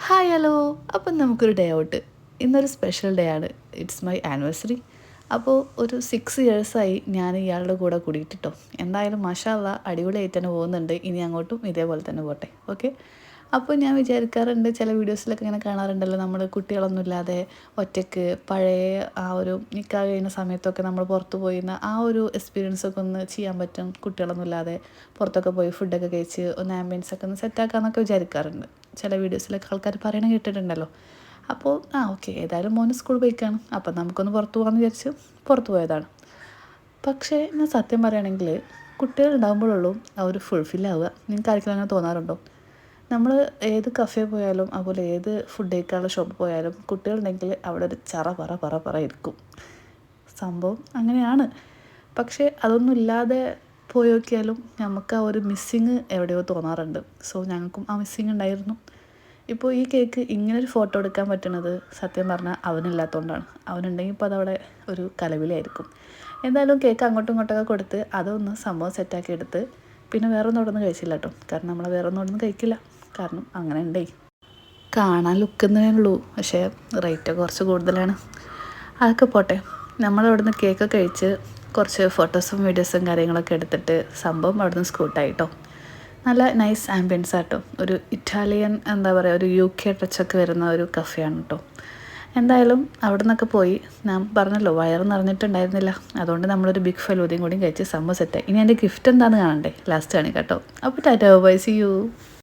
Hi hello. അപ്പം നമുക്കൊരു day out. ഇന്നൊരു സ്പെഷ്യൽ ഡേ ആണ്. It's my anniversary. അപ്പോൾ ഒരു 6 ഇയേഴ്സായി ഞാൻ ഇയാളുടെ കൂടെ കൂടിയിട്ടോ. എന്തായാലും മാഷാ അല്ലാ അടിപൊളിയായിട്ട് തന്നെ പോകുന്നുണ്ട്. ഇനി അങ്ങോട്ടും ഇതേപോലെ തന്നെ പോട്ടെ. ഓക്കെ. അപ്പോൾ ഞാൻ വിചാരിക്കാറുണ്ട്, ചില വീഡിയോസിലൊക്കെ ഇങ്ങനെ കാണാറുണ്ടല്ലോ, നമ്മൾ കുട്ടികളൊന്നുമില്ലാതെ ഒറ്റയ്ക്ക് പഴയ ആ ഒരു നിക്കാഹ് കഴിയുന്ന സമയത്തൊക്കെ നമ്മൾ പുറത്ത് പോയിരുന്ന ആ ഒരു എക്സ്പീരിയൻസൊക്കെ ഒന്ന് ചെയ്യാൻ പറ്റും. കുട്ടികളൊന്നുമില്ലാതെ പുറത്തൊക്കെ പോയി ഫുഡൊക്കെ കഴിച്ച് ഒന്ന് ആംബിയൻസൊക്കെ ഒന്ന് സെറ്റാക്കാമെന്നൊക്കെ വിചാരിക്കാറുണ്ട്. ചില വീഡിയോസിലൊക്കെ ആൾക്കാർ പറയണ കേട്ടിട്ടുണ്ടല്ലോ. അപ്പോൾ ഓക്കെ, ഏതായാലും മോന് സ്കൂൾ പോയിക്കാണ്, അപ്പം നമുക്കൊന്ന് പുറത്ത് പോകാമെന്ന് വിചാരിച്ച് പുറത്ത് പോയതാണ്. പക്ഷേ ഞാൻ സത്യം പറയുകയാണെങ്കിൽ കുട്ടികൾ ഉണ്ടാകുമ്പോഴുള്ളൂ ആ ഒരു ഫുൾഫില്ലാവുക. നിങ്ങൾക്ക് ആർക്കെങ്കിലും അങ്ങനെ തോന്നാറുണ്ടോ? നമ്മൾ ഏത് കഫേ പോയാലും അതുപോലെ ഏത് ഫുഡ് കഴിക്കാനുള്ള ഷോപ്പ് പോയാലും കുട്ടികളുണ്ടെങ്കിൽ അവിടെ ഒരു ചറ പറ പറ പറ ഇരിക്കും. സംഭവം അങ്ങനെയാണ്. പക്ഷേ അതൊന്നും ഇല്ലാതെ പോയി നോക്കിയാലും നമുക്ക് ആ ഒരു മിസ്സിങ് എവിടെയോ തോന്നാറുണ്ട്. സോ ഞങ്ങൾക്കും ആ മിസ്സിങ് ഉണ്ടായിരുന്നു. ഇപ്പോൾ ഈ കേക്ക് ഇങ്ങനൊരു ഫോട്ടോ എടുക്കാൻ പറ്റുന്നത് സത്യം പറഞ്ഞാൽ അവനില്ലാത്തതുകൊണ്ടാണ്. അവനുണ്ടെങ്കിൽ ഇപ്പോൾ അതവിടെ ഒരു കലവിലായിരിക്കും. എന്തായാലും കേക്ക് അങ്ങോട്ടും ഇങ്ങോട്ടൊക്കെ കൊടുത്ത് അതൊന്ന് സംഭവം സെറ്റാക്കി എടുത്ത് പിന്നെ വേറെ ഒന്നും അവിടെ നിന്ന് കഴിച്ചില്ല കേട്ടോ. കാരണം നമ്മൾ വേറെ ഒന്നും അവിടെ നിന്ന് കഴിക്കില്ല. കാരണം അങ്ങനെ ഉണ്ടേ. കാണാൻ ലുക്കുന്നേ ഉള്ളൂ, പക്ഷേ റേറ്റ് കുറച്ച് കൂടുതലാണ്. അതൊക്കെ പോട്ടെ. നമ്മളവിടുന്ന് കേക്ക് കഴിച്ച് കുറച്ച് ഫോട്ടോസും വീഡിയോസും കാര്യങ്ങളൊക്കെ എടുത്തിട്ട് സംഭവം അവിടുന്ന് സ്കൂട്ടായിട്ടോ. നല്ല നൈസ് ആംബിയൻസ് ആട്ടോ. ഒരു ഇറ്റാലിയൻ എന്താ പറയുക, ഒരു UK ടച്ചൊക്കെ വരുന്ന ഒരു കഫേയാണ് കേട്ടോ. എന്തായാലും അവിടെ നിന്നൊക്കെ പോയി, ഞാൻ പറഞ്ഞല്ലോ വയറ് നിറഞ്ഞിട്ടുണ്ടായിരുന്നില്ല. അതുകൊണ്ട് നമ്മളൊരു ബിഗ് ഫലൂദയും കൂടി കഴിച്ച് സംഭവം സെറ്റായി. ഇനി എൻ്റെ ഗിഫ്റ്റ് എന്താണെന്ന് കാണണ്ടേ, ലാസ്റ്റ് കാണിക്കാം കേട്ടോ. അപ്പോൾ ടാറ്റാ ബൈ, സീ യു.